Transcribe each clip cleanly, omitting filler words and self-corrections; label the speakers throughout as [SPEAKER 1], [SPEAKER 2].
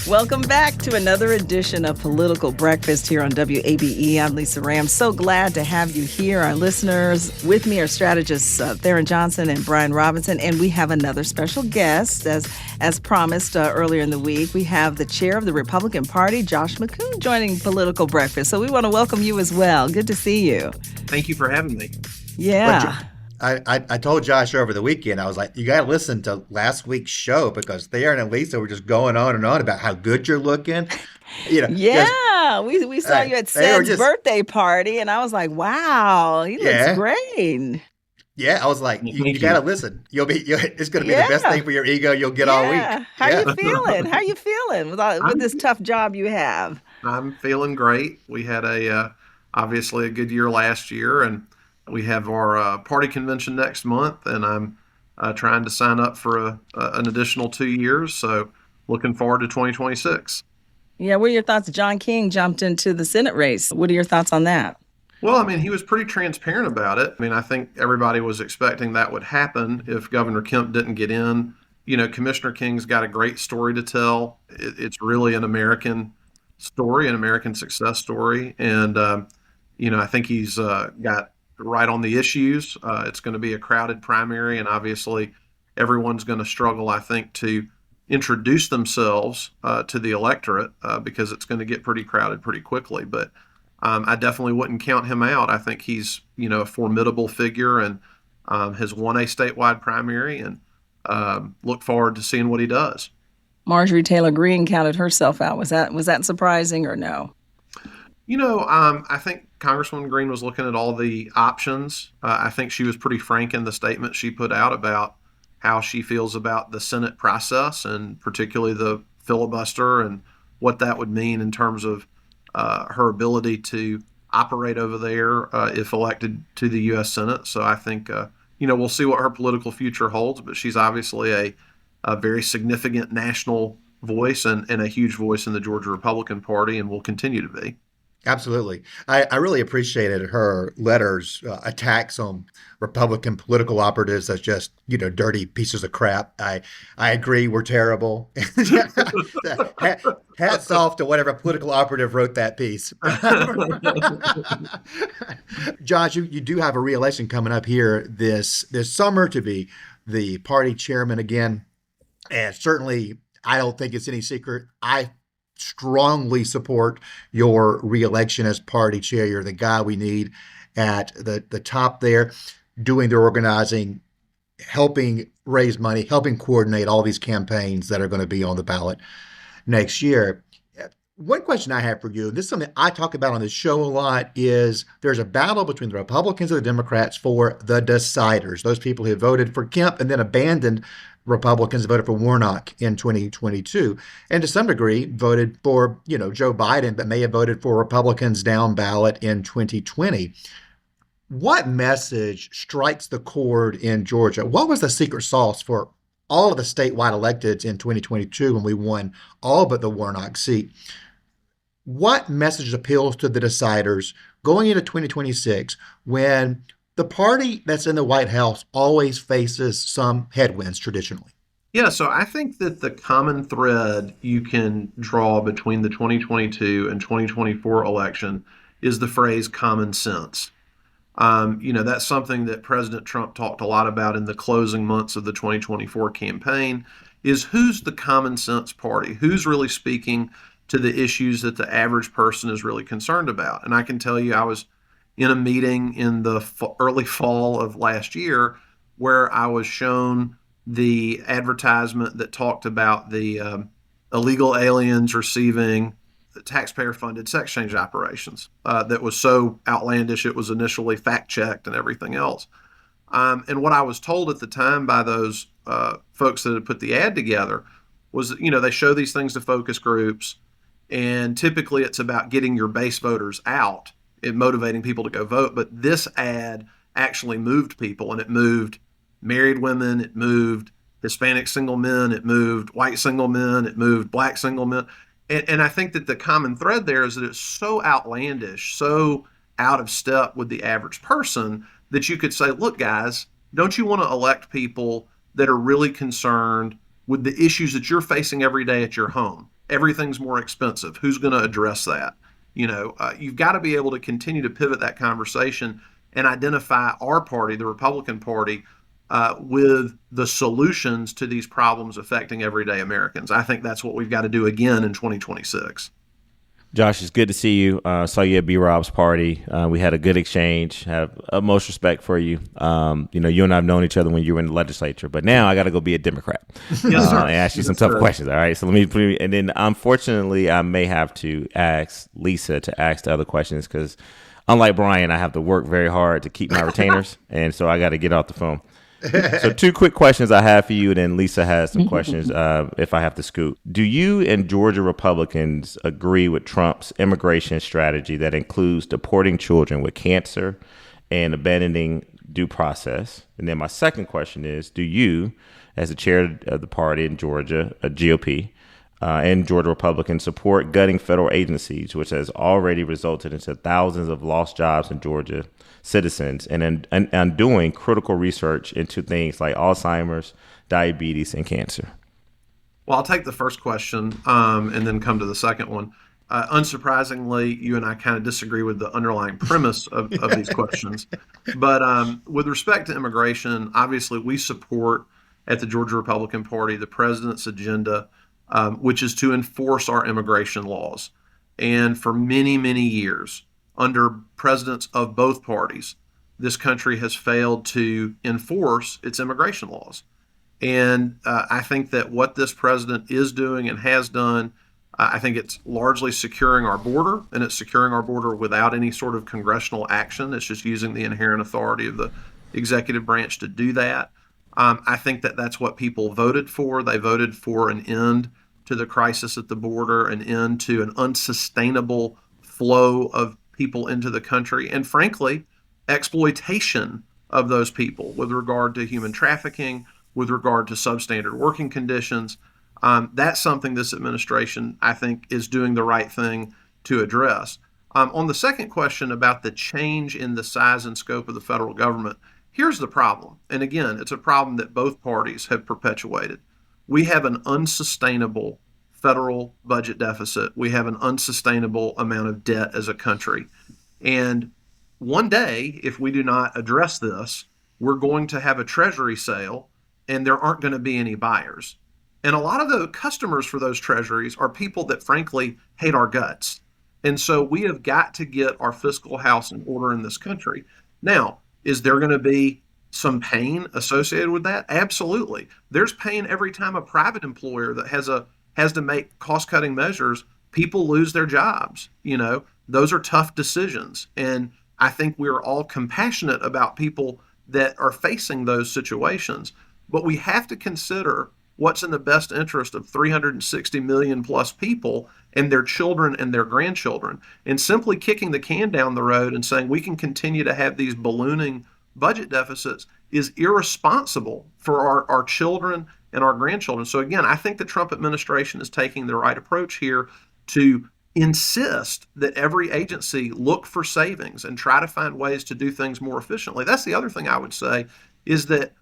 [SPEAKER 1] Welcome back to another edition of Political Breakfast here on WABE. I'm Lisa Rayam. So glad to have you here, our listeners. With me are strategists Tharon Johnson and Brian Robinson, and we have another special guest. As promised earlier in the week, we have the chair of the Republican Party, Josh McKoon, joining Political Breakfast. So we want to welcome you as well. Good to see you.
[SPEAKER 2] Thank you for having me.
[SPEAKER 1] Yeah.
[SPEAKER 3] I told Josh over the weekend, I was like, you got to listen to last week's show because Tharon and Lisa were just going on and on about how good you're looking.
[SPEAKER 1] Yeah, we saw you at Sed's birthday party, and I was like, wow, he looks great.
[SPEAKER 3] Yeah, I was like, you got to listen. It's going to be the best thing for your ego you'll get all week.
[SPEAKER 1] How you feeling? How you feeling with this tough job you have?
[SPEAKER 2] I'm feeling great. We had obviously a good year last year, and we have our party convention next month, and I'm trying to sign up for an additional 2 years. So looking forward to 2026.
[SPEAKER 1] Yeah, what are your thoughts? John King jumped into the Senate race. What are your thoughts on that?
[SPEAKER 2] Well, I mean, he was pretty transparent about it. I mean, I think everybody was expecting that would happen if Governor Kemp didn't get in. You know, Commissioner King's got a great story to tell. It's really an American story, an American success story. And, I think he's got right on the issues. It's going to be a crowded primary, and obviously everyone's going to struggle, I think, to introduce themselves to the electorate because it's going to get pretty crowded pretty quickly. But I definitely wouldn't count him out. I think he's, a formidable figure and has won a statewide primary, and look forward to seeing what he does.
[SPEAKER 1] Marjorie Taylor Greene counted herself out. Was that surprising or no?
[SPEAKER 2] I think Congresswoman Greene was looking at all the options. I think she was pretty frank in the statement she put out about how she feels about the Senate process, and particularly the filibuster and what that would mean in terms of her ability to operate over there if elected to the U.S. Senate. So I think, we'll see what her political future holds, but she's obviously a very significant national voice and a huge voice in the Georgia Republican Party, and will continue to be.
[SPEAKER 3] Absolutely. I really appreciated her letters, attacks on Republican political operatives as just, dirty pieces of crap. I agree, we're terrible. Hats off to whatever political operative wrote that piece. Josh, you do have a re-election coming up here this summer to be the party chairman again. And certainly, I don't think it's any secret, I strongly support your re-election as party chair. You're the guy we need at the top there, doing the organizing, helping raise money, helping coordinate all these campaigns that are going to be on the ballot next year. One question I have for you, this is something I talk about on this show a lot, is there's a battle between the Republicans and the Democrats for the deciders, those people who voted for Kemp and then abandoned Republicans, voted for Warnock in 2022, and to some degree voted for, Joe Biden, but may have voted for Republicans down ballot in 2020. What message strikes the chord in Georgia? What was the secret sauce for all of the statewide electeds in 2022 when we won all but the Warnock seat? What message appeals to the deciders going into 2026 when the party that's in the White House always faces some headwinds traditionally?
[SPEAKER 2] Yeah, so I think that the common thread you can draw between the 2022 and 2024 election is the phrase common sense. That's something that President Trump talked a lot about in the closing months of the 2024 campaign, is who's the common sense party? Who's really speaking to the issues that the average person is really concerned about? And I can tell you, I was in a meeting in the early fall of last year where I was shown the advertisement that talked about the illegal aliens receiving taxpayer-funded sex change operations. That was so outlandish, it was initially fact-checked and everything else. And what I was told at the time by those folks that had put the ad together was, they show these things to focus groups, and typically it's about getting your base voters out and motivating people to go vote. But this ad actually moved people, and it moved married women, it moved Hispanic single men, it moved white single men, it moved black single men. And I think that the common thread there is that it's so outlandish, so out of step with the average person that you could say, look, guys, don't you want to elect people that are really concerned with the issues that you're facing every day at your home? everything's more expensive. Who's going to address that? You've got to be able to continue to pivot that conversation and identify our party, the Republican Party, with the solutions to these problems affecting everyday Americans. I think that's what we've got to do again in 2026.
[SPEAKER 4] Josh, it's good to see you. Saw you at B-Rob's party. We had a good exchange. Have utmost respect for you. You and I have known each other when you were in the legislature, but now I got to go be a Democrat
[SPEAKER 2] Yes, sir.
[SPEAKER 4] and ask you some tough questions. All right. So and then unfortunately, I may have to ask Lisa to ask the other questions because unlike Brian, I have to work very hard to keep my retainers. And so I got to get off the phone. So 2 quick questions I have for you, and then Lisa has some questions if I have to scoot. Do you and Georgia Republicans agree with Trump's immigration strategy that includes deporting children with cancer and abandoning due process? And then my second question is, do you, as the chair of the party in Georgia, GOP, and Georgia Republicans, support gutting federal agencies, which has already resulted into thousands of lost jobs in Georgia citizens, and doing critical research into things like Alzheimer's, diabetes, and cancer?
[SPEAKER 2] Well, I'll take the first question and then come to the second one. Unsurprisingly, you and I kind of disagree with the underlying premise of these questions. But with respect to immigration, obviously we support at the Georgia Republican Party the president's agenda, which is to enforce our immigration laws. And for many, many years, under presidents of both parties, this country has failed to enforce its immigration laws. And I think that what this president is doing and has done, I think it's largely securing our border, and it's securing our border without any sort of congressional action. It's just using the inherent authority of the executive branch to do that. I think that that's what people voted for. They voted for an end to the crisis at the border, an end to an unsustainable flow of people into the country, and frankly, exploitation of those people with regard to human trafficking, with regard to substandard working conditions. That's something this administration, I think, is doing the right thing to address. On the second question about the change in the size and scope of the federal government, here's the problem. And again, it's a problem that both parties have perpetuated. We have an unsustainable federal budget deficit. We have an unsustainable amount of debt as a country. And one day, if we do not address this, we're going to have a treasury sale and there aren't going to be any buyers. And a lot of the customers for those treasuries are people that frankly hate our guts. And so we have got to get our fiscal house in order in this country. Now, is there going to be some pain associated with that? Absolutely. There's pain every time a private employer that has to make cost-cutting measures, people lose their jobs. Those are tough decisions. And I think we're all compassionate about people that are facing those situations. But we have to consider what's in the best interest of 360 million plus people and their children and their grandchildren. And simply kicking the can down the road and saying we can continue to have these ballooning budget deficits is irresponsible for our children and our grandchildren. So again, I think the Trump administration is taking the right approach here to insist that every agency look for savings and try to find ways to do things more efficiently. That's the other thing I would say is that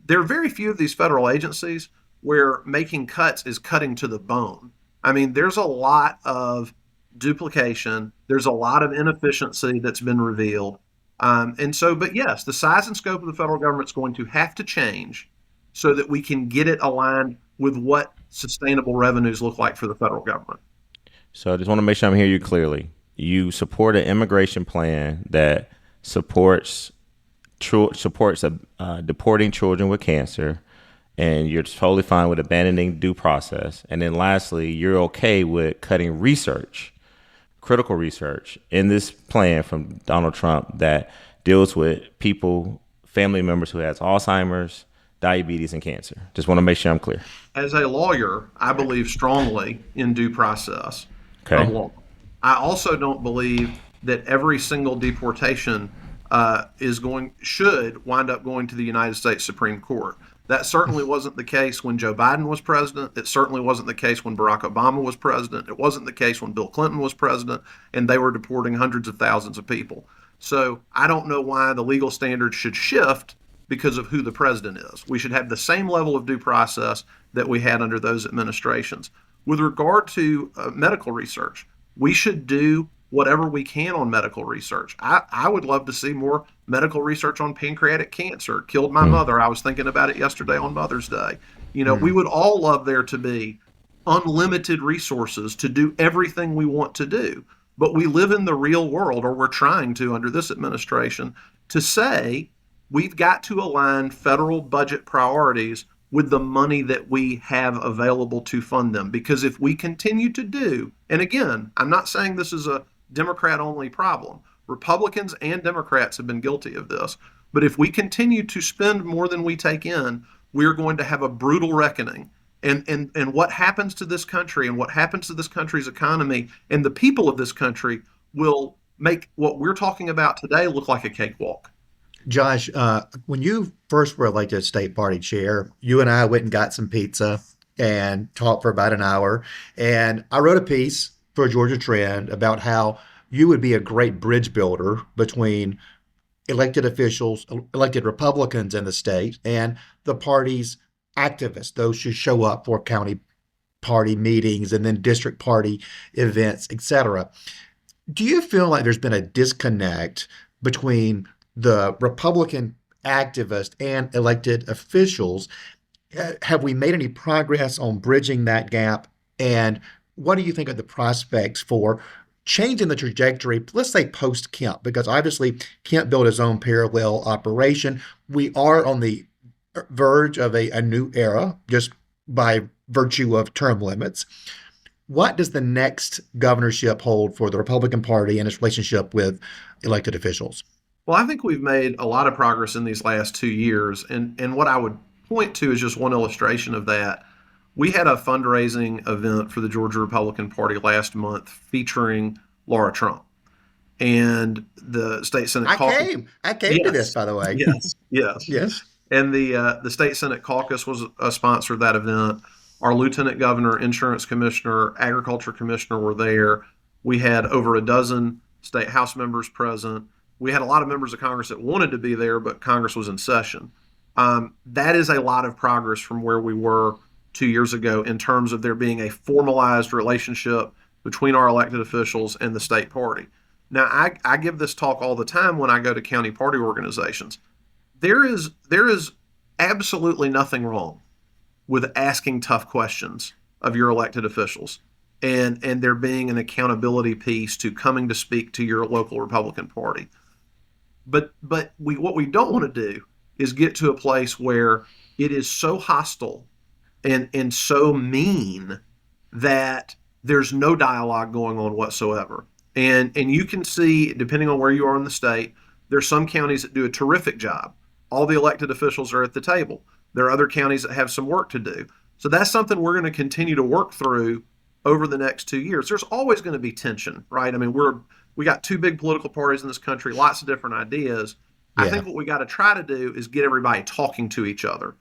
[SPEAKER 2] there are very few of these federal agencies where making cuts is cutting to the bone. I mean, there's a lot of duplication. There's a lot of inefficiency that's been revealed. But yes, the size and scope of the federal government is going to have to change so that we can get it aligned with what sustainable revenues look like for the federal government.
[SPEAKER 4] So I just want to make sure I'm hearing you clearly. You support an immigration plan that supports deporting children with cancer, and you're totally fine with abandoning due process. And then lastly, you're okay with cutting research, critical research, in this plan from Donald Trump that deals with people, family members who has Alzheimer's, diabetes, and cancer. Just want to make sure I'm clear.
[SPEAKER 2] As a lawyer, I believe strongly in due process of law. I also don't believe that every single deportation should wind up going to the United States Supreme Court. That certainly wasn't the case when Joe Biden was president. It certainly wasn't the case when Barack Obama was president. It wasn't the case when Bill Clinton was president, and they were deporting hundreds of thousands of people. So I don't know why the legal standards should shift because of who the president is. We should have the same level of due process that we had under those administrations. With regard to medical research, we should do whatever we can on medical research. I would love to see more medical research on pancreatic cancer. Killed my mother. I was thinking about it yesterday on Mother's Day. We would all love there to be unlimited resources to do everything we want to do. But we live in the real world, or we're trying to under this administration, to say we've got to align federal budget priorities with the money that we have available to fund them. Because if we continue to do, and again, I'm not saying this is a Democrat-only problem. Republicans and Democrats have been guilty of this. But if we continue to spend more than we take in, we're going to have a brutal reckoning. And what happens to this country and what happens to this country's economy and the people of this country will make what we're talking about today look like a cakewalk.
[SPEAKER 3] Josh, when you first were elected state party chair, you and I went and got some pizza and talked for about an hour. And I wrote a piece for Georgia Trend about how you would be a great bridge builder between elected officials, elected Republicans in the state, and the party's activists, those who show up for county party meetings and then district party events, etc. Do you feel like there's been a disconnect between the Republican activists and elected officials? Have we made any progress on bridging that gap? And what do you think of the prospects for changing the trajectory, let's say post-Kemp? Because obviously Kemp built his own parallel operation. We are on the verge of a new era just by virtue of term limits. What does the next governorship hold for the Republican Party and its relationship with elected officials?
[SPEAKER 2] Well, I think we've made a lot of progress in these last 2 years. And what I would point to is just one illustration of that. We had a fundraising event for the Georgia Republican Party last month featuring Laura Trump. And the state Senate caucus.
[SPEAKER 3] I came to this, by the way.
[SPEAKER 2] Yes. And the state Senate caucus was a sponsor of that event. Our Lieutenant Governor, Insurance Commissioner, Agriculture Commissioner were there. We had over a dozen state House members present. We had a lot of members of Congress that wanted to be there, but Congress was in session. That is a lot of progress from where we were 2 years ago in terms of there being a formalized relationship between our elected officials and the state party. Now, I give this talk all the time when I go to county party organizations. There is absolutely nothing wrong with asking tough questions of your elected officials and there being an accountability piece to coming to speak to your local Republican Party. But what we don't want to do is get to a place where it is so hostile and so mean that there's no dialogue going on whatsoever. And you can see, depending on where you are in the state, there's some counties that do a terrific job. All the elected officials are at the table. There are other counties that have some work to do. So that's something we're going to continue to work through over the next 2 years. There's always going to be tension, right? I mean, we got two big political parties in this country, lots of different ideas. Yeah. I think what we got to try to do is get everybody talking to each other,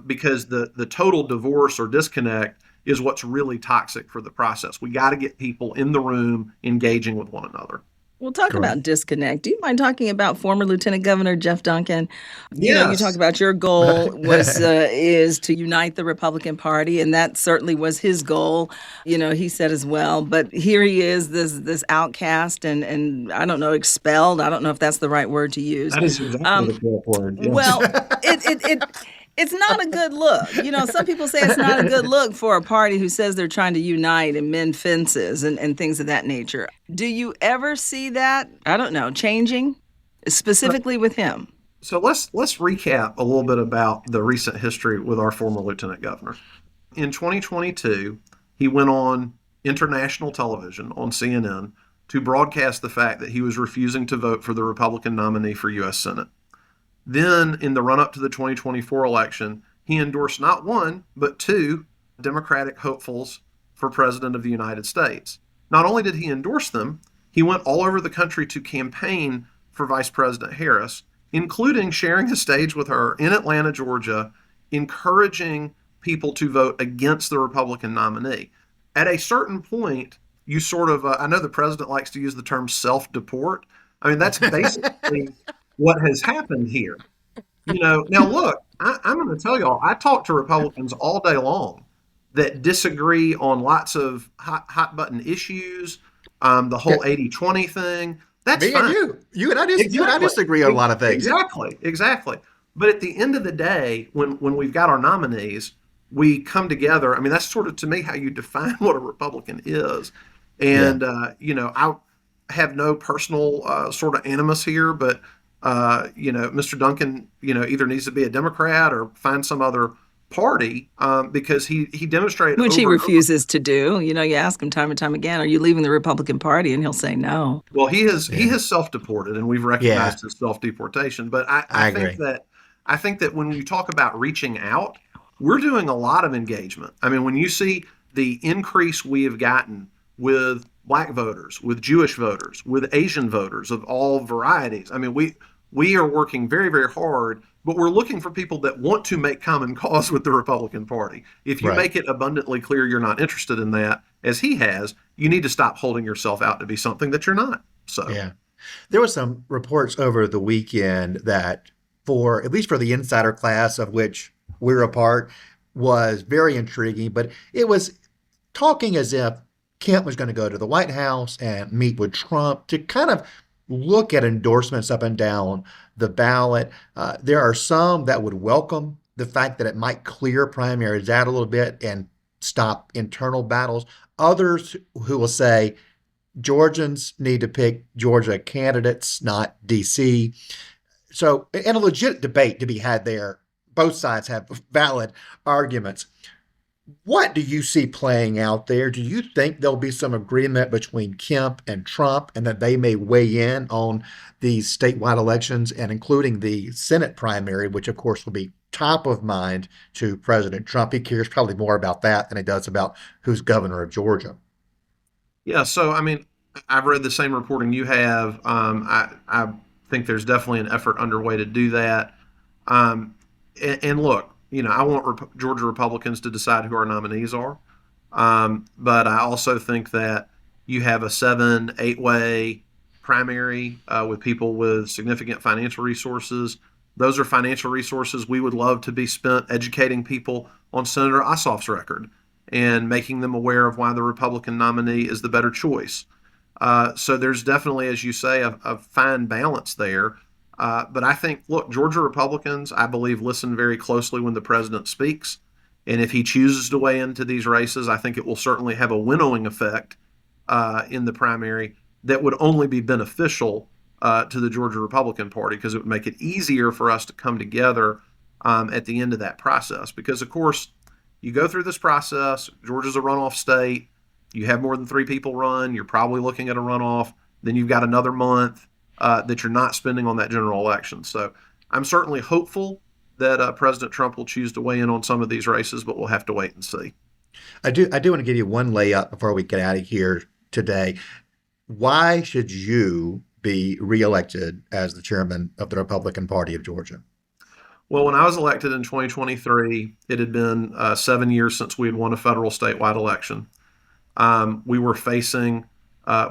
[SPEAKER 2] because the total divorce or disconnect is what's really toxic for the process. We got to get people in the room engaging with one another.
[SPEAKER 1] We'll talk about disconnect. Do you mind talking about former Lieutenant Governor Geoff Duncan?
[SPEAKER 2] Yes.
[SPEAKER 1] You talk about your goal is to unite the Republican Party, and that certainly was his goal. He said as well. But here he is, this outcast, and I don't know, expelled. I don't know if that's the right word to use.
[SPEAKER 2] That is exactly the correct word. Yes.
[SPEAKER 1] Well, it's not a good look. Some people say it's not a good look for a party who says they're trying to unite and mend fences and things of that nature. Do you ever see that, I don't know, changing, specifically with him?
[SPEAKER 2] So let's recap a little bit about the recent history with our former lieutenant governor. In 2022, he went on international television on CNN to broadcast the fact that he was refusing to vote for the Republican nominee for U.S. Senate. Then, in the run-up to the 2024 election, he endorsed not one, but two Democratic hopefuls for President of the United States. Not only did he endorse them, he went all over the country to campaign for Vice President Harris, including sharing a stage with her in Atlanta, Georgia, encouraging people to vote against the Republican nominee. At a certain point, you sort of, I know the president likes to use the term self-deport. I mean, that's basically what has happened here. Now look, I'm going to tell y'all, I talk to Republicans all day long that disagree on lots of hot button issues, the whole 80-20 thing. That's
[SPEAKER 3] Me
[SPEAKER 2] fine.
[SPEAKER 3] and you and I
[SPEAKER 2] Exactly.
[SPEAKER 3] disagree on a lot of things.
[SPEAKER 2] Exactly. But at the end of the day, when we've got our nominees, we come together. I mean, that's sort of, to me, how you define what a Republican is. And, I have no personal sort of animus here, but, Mr. Duncan, either needs to be a Democrat or find some other party because he demonstrated
[SPEAKER 1] Which
[SPEAKER 2] over
[SPEAKER 1] he
[SPEAKER 2] and over.
[SPEAKER 1] refuses to do. You ask him time and time again, are you leaving the Republican Party? And he'll say no.
[SPEAKER 2] Well, he has self-deported, and we've recognized
[SPEAKER 3] Yeah.
[SPEAKER 2] his self-deportation. But
[SPEAKER 3] I
[SPEAKER 2] I think that when you talk about reaching out, we're doing a lot of engagement. I mean, when you see the increase we have gotten with Black voters, with Jewish voters, with Asian voters of all varieties, I mean, we are working very, very hard, but we're looking for people that want to make common cause with the Republican Party. If you
[SPEAKER 3] Right.
[SPEAKER 2] make it abundantly clear you're not interested in that, as he has, you need to stop holding yourself out to be something that you're not. So,
[SPEAKER 3] Yeah. There were some reports over the weekend that at least for the insider class of which we're a part, was very intriguing, but it was talking as if Kemp was going to go to the White House and meet with Trump to kind of look at endorsements up and down the ballot. There are some that would welcome the fact that it might clear primaries out a little bit and stop internal battles. Others who will say Georgians need to pick Georgia candidates, not D.C. So, and a legit debate to be had there. Both sides have valid arguments. What do you see playing out there? Do you think there'll be some agreement between Kemp and Trump and that they may weigh in on these statewide elections and including the Senate primary, which of course will be top of mind to President Trump? He cares probably more about that than he does about who's governor of Georgia.
[SPEAKER 2] yeah. So, I mean, I've read the same reporting you have. I think there's definitely an effort underway to do that. And look, I want Georgia Republicans to decide who our nominees are. But I also think that you have a 7-8 way primary with people with significant financial resources. Those are financial resources we would love to be spent educating people on Senator Ossoff's record and making them aware of why the Republican nominee is the better choice. So there's definitely, as you say, a fine balance there. But I think, look, Georgia Republicans, I believe, listen very closely when the president speaks. And if he chooses to weigh into these races, I think it will certainly have a winnowing effect in the primary that would only be beneficial to the Georgia Republican Party, because it would make it easier for us to come together at the end of that process. Because, of course, you go through this process, Georgia's a runoff state, you have more than 3 people run, you're probably looking at a runoff, then you've got another month that you're not spending on that general election. So I'm certainly hopeful that President Trump will choose to weigh in on some of these races, but we'll have to wait and see.
[SPEAKER 3] I do want to give you one layup before we get out of here today. Why should you be reelected as the chairman of the Republican Party of Georgia?
[SPEAKER 2] Well, when I was elected in 2023, it had been 7 years since we had won a federal statewide election. We were facing,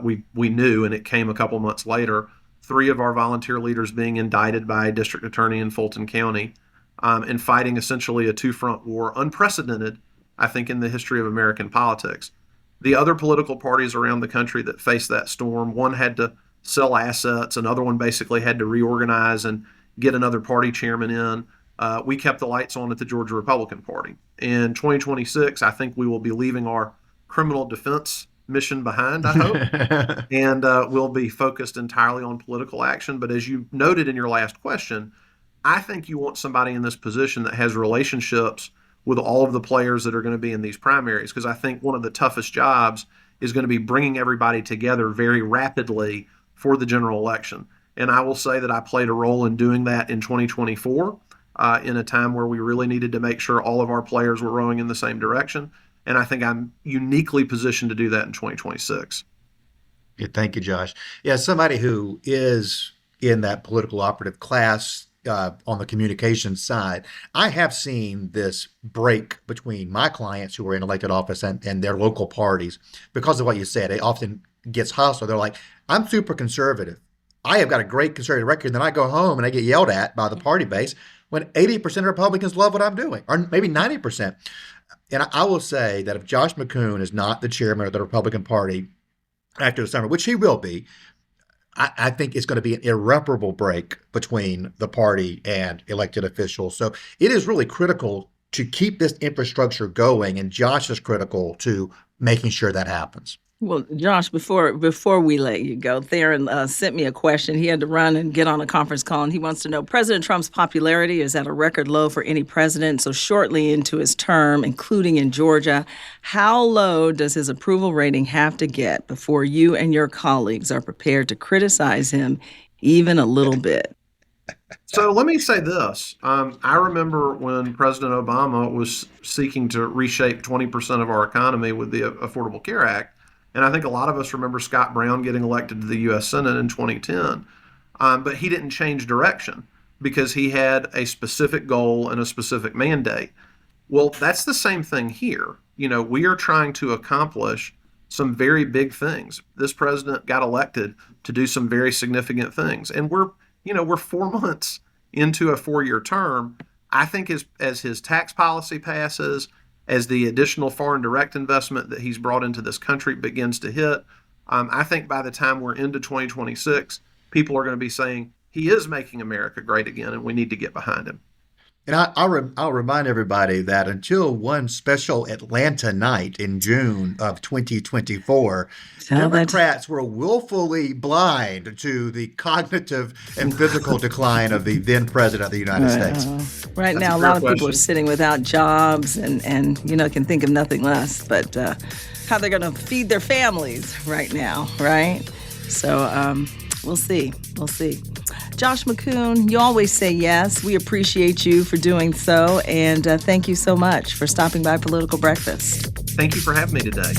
[SPEAKER 2] we knew, and it came a couple months later, 3 of our volunteer leaders being indicted by a district attorney in Fulton County and fighting essentially a 2-front war, unprecedented, I think, in the history of American politics. The other political parties around the country that faced that storm, one had to sell assets, another one basically had to reorganize and get another party chairman in. We kept the lights on at the Georgia Republican Party. In 2026, I think we will be leaving our criminal defense mission behind, I hope, and we'll be focused entirely on political action. But as you noted in your last question, I think you want somebody in this position that has relationships with all of the players that are going to be in these primaries, because I think one of the toughest jobs is going to be bringing everybody together very rapidly for the general election. And I will say that I played a role in doing that in 2024 in a time where we really needed to make sure all of our players were rowing in the same direction. And I think I'm uniquely positioned to do that in 2026.
[SPEAKER 3] Yeah, thank you, Josh. Yeah, somebody who is in that political operative class on the communications side, I have seen this break between my clients who are in elected office and their local parties because of what you said. It often gets hostile. They're like, I'm super conservative. I have got a great conservative record. And then I go home and I get yelled at by the party base when 80% of Republicans love what I'm doing, or maybe 90%. And I will say that if Josh McKoon is not the chairman of the Republican Party after the summer, which he will be, I think it's going to be an irreparable break between the party and elected officials. So it is really critical to keep this infrastructure going, and Josh is critical to making sure that happens.
[SPEAKER 1] Well, Josh, before we let you go, Tharon sent me a question. He had to run and get on a conference call, and he wants to know, President Trump's popularity is at a record low for any president, so shortly into his term, including in Georgia. How low does his approval rating have to get before you and your colleagues are prepared to criticize him even a little bit?
[SPEAKER 2] So let me say this. I remember when President Obama was seeking to reshape 20% of our economy with the Affordable Care Act. And I think a lot of us remember Scott Brown getting elected to the U.S. Senate in 2010. But he didn't change direction because he had a specific goal and a specific mandate. Well, that's the same thing here. You know, we are trying to accomplish some very big things. This president got elected to do some very significant things. And we're 4 months into a 4-year term. I think as his tax policy passes, as the additional foreign direct investment that he's brought into this country begins to hit, I think by the time we're into 2026, people are going to be saying he is making America great again, and we need to get behind him.
[SPEAKER 3] And I'll remind everybody that until one special Atlanta night in June of 2024, Democrats were willfully blind to the cognitive and physical decline of the then president of the United States.
[SPEAKER 1] Right now, a lot of people are sitting without jobs and can think of nothing less but how they're going to feed their families right now, right? So we'll see. Josh McKoon, you always say yes. We appreciate you for doing so. And thank you so much for stopping by Political Breakfast.
[SPEAKER 2] Thank you for having me today.